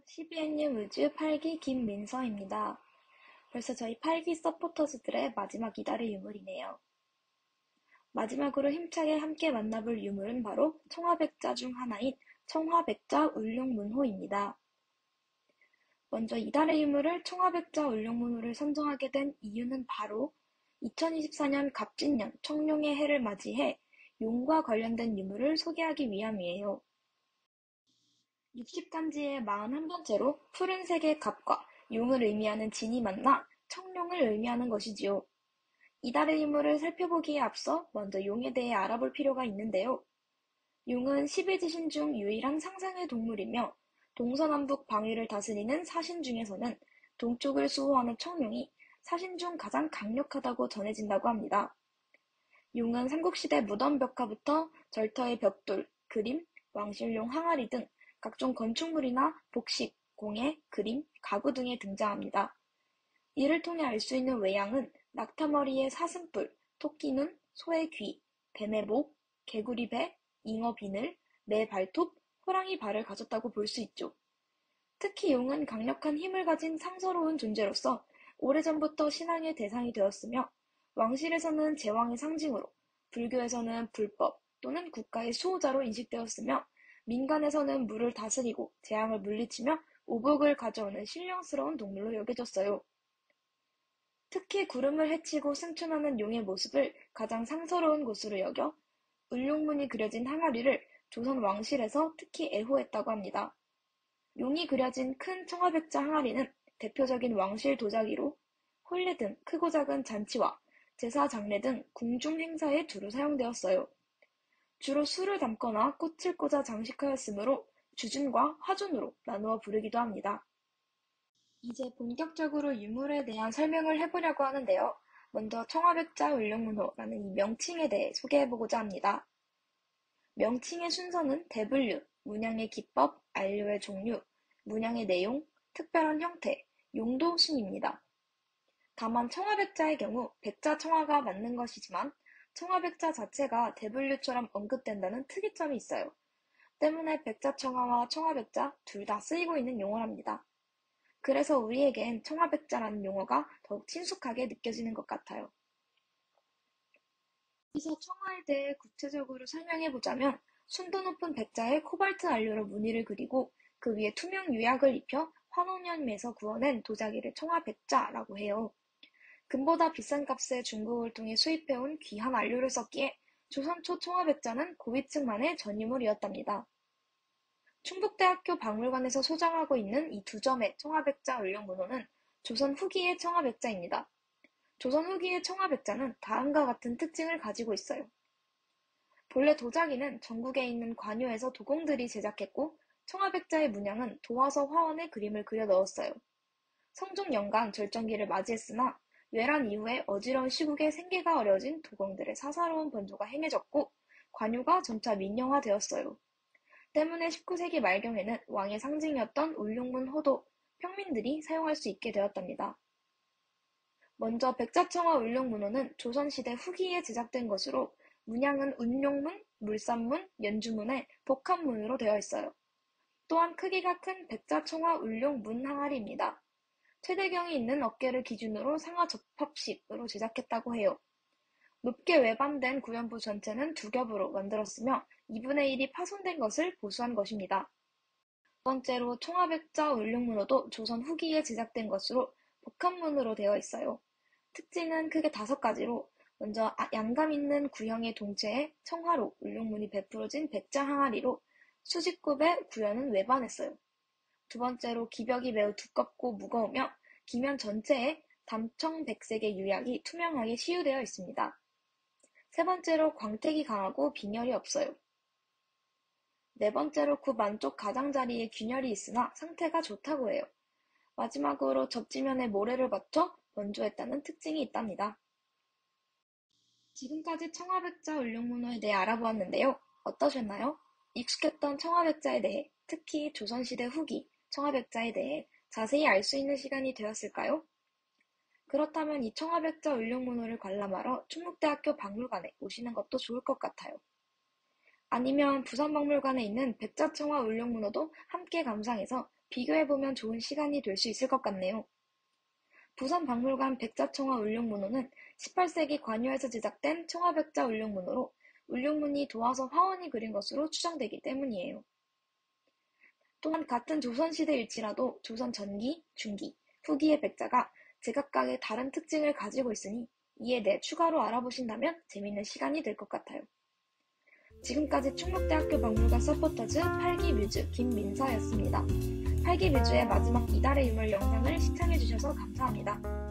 12학년 우주 8기 김민서입니다. 벌써 저희 8기 서포터즈들의 마지막 이달의 유물이네요. 마지막으로 힘차게 함께 만나볼 유물은 바로 청화백자 중 하나인 청화백자 울룡문호입니다. 먼저 이달의 유물을 청화백자 울룡문호를 선정하게 된 이유는 바로 2024년 갑진년 청룡의 해를 맞이해 용과 관련된 유물을 소개하기 위함이에요. 60간지의 41번째로 푸른색의 갑과 용을 의미하는 진이 만나 청룡을 의미하는 것이지요. 이달의 유물을 살펴보기에 앞서 먼저 용에 대해 알아볼 필요가 있는데요. 용은 11지신 중 유일한 상상의 동물이며 동서남북 방위를 다스리는 사신 중에서는 동쪽을 수호하는 청룡이 사신 중 가장 강력하다고 전해진다고 합니다. 용은 삼국시대 무덤벽화부터 절터의 벽돌, 그림, 왕실용 항아리 등 각종 건축물이나 복식, 공예, 그림, 가구 등에 등장합니다. 이를 통해 알 수 있는 외양은 낙타머리의 사슴뿔, 토끼눈, 소의 귀, 뱀의 목, 개구리 배, 잉어 비늘, 매 발톱, 호랑이 발을 가졌다고 볼 수 있죠. 특히 용은 강력한 힘을 가진 상서로운 존재로서 오래전부터 신앙의 대상이 되었으며 왕실에서는 제왕의 상징으로, 불교에서는 불법 또는 국가의 수호자로 인식되었으며 민간에서는 물을 다스리고 재앙을 물리치며 오복을 가져오는 신령스러운 동물로 여겨졌어요. 특히 구름을 헤치고 승천하는 용의 모습을 가장 상서로운 것으로 여겨 울룡문이 그려진 항아리를 조선 왕실에서 특히 애호했다고 합니다. 용이 그려진 큰 청화백자 항아리는 대표적인 왕실 도자기로 혼례 등 크고 작은 잔치와 제사 장례 등 궁중 행사에 두루 사용되었어요. 주로 술을 담거나 꽃을 꽂아 장식하였으므로 주준과 화준으로 나누어 부르기도 합니다. 이제 본격적으로 유물에 대한 설명을 해보려고 하는데요. 먼저 청화백자 울룡문호라는 이 명칭에 대해 소개해보고자 합니다. 명칭의 순서는 대분류, 문양의 기법, 안료의 종류, 문양의 내용, 특별한 형태, 용도 순입니다. 다만 청화백자의 경우 백자 청화가 맞는 것이지만 청화백자 자체가 대분류처럼 언급된다는 특이점이 있어요. 때문에 백자청화와 청화백자 둘 다 쓰이고 있는 용어랍니다. 그래서 우리에겐 청화백자라는 용어가 더욱 친숙하게 느껴지는 것 같아요. 여기서 청화에 대해 구체적으로 설명해보자면 순도 높은 백자에 코발트 안료로 무늬를 그리고 그 위에 투명 유약을 입혀 환원염에서 구워낸 도자기를 청화백자라고 해요. 금보다 비싼 값에 중국을 통해 수입해온 귀한 안료를 썼기에 조선 초 청화백자는 고위층만의 전유물이었답니다. 충북대학교 박물관에서 소장하고 있는 이 두 점의 청화백자 울룡문호는 조선 후기의 청화백자입니다. 조선 후기의 청화백자는 다음과 같은 특징을 가지고 있어요. 본래 도자기는 전국에 있는 관요에서 도공들이 제작했고 청화백자의 문양은 도화서 화원에 그림을 그려 넣었어요. 성종 연간 절정기를 맞이했으나 외란 이후에 어지러운 시국에 생계가 어려워진 도공들의 사사로운 번조가 행해졌고 관요가 점차 민영화되었어요. 때문에 19세기 말경에는 왕의 상징이었던 울룡문호도 평민들이 사용할 수 있게 되었답니다. 먼저 백자청화 울룡문호는 조선시대 후기에 제작된 것으로 문양은 운용문, 물산문, 연주문의 복합문으로 되어 있어요. 또한 크기가 큰 백자청화 울룡문 항아리입니다. 최대경이 있는 어깨를 기준으로 상하 접합식으로 제작했다고 해요. 높게 외반된 구연부 전체는 두 겹으로 만들었으며 2분의 1이 파손된 것을 보수한 것입니다. 두 번째로 청화백자 울룡문호도 조선 후기에 제작된 것으로 복합문으로 되어 있어요. 특징은 크게 5가지로 먼저 양감 있는 구형의 동체에 청화로 울룡문이 베풀어진 백자 항아리로 수직굽의 구현은 외반했어요. 두 번째로 기벽이 매우 두껍고 무거우며 기면 전체에 담청백색의 유약이 투명하게 시유되어 있습니다. 세 번째로 광택이 강하고 빈혈이 없어요. 네 번째로 굽 안쪽 가장자리에 균열이 있으나 상태가 좋다고 해요. 마지막으로 접지면에 모래를 받쳐 건조했다는 특징이 있답니다. 지금까지 청화백자 울룡문호에 대해 알아보았는데요. 어떠셨나요? 익숙했던 청화백자에 대해, 특히 조선시대 후기 청화백자에 대해 자세히 알 수 있는 시간이 되었을까요? 그렇다면 이 청화백자 울룡문호를 관람하러 충북대학교 박물관에 오시는 것도 좋을 것 같아요. 아니면 부산박물관에 있는 백자청화 울룡문호도 함께 감상해서 비교해보면 좋은 시간이 될 수 있을 것 같네요. 부산박물관 백자청화 울룡문호는 18세기 관여에서 제작된 청화백자 울룡문호로 울룡문이 도와서 화원이 그린 것으로 추정되기 때문이에요. 또한 같은 조선시대일지라도 조선 전기, 중기, 후기의 백자가 제각각의 다른 특징을 가지고 있으니 이에 대해 추가로 알아보신다면 재미있는 시간이 될 것 같아요. 지금까지 충북대학교 박물관 서포터즈 8기 뮤즈 김민서였습니다. 8기 뮤즈의 마지막 이달의 유물 영상을 시청해주셔서 감사합니다.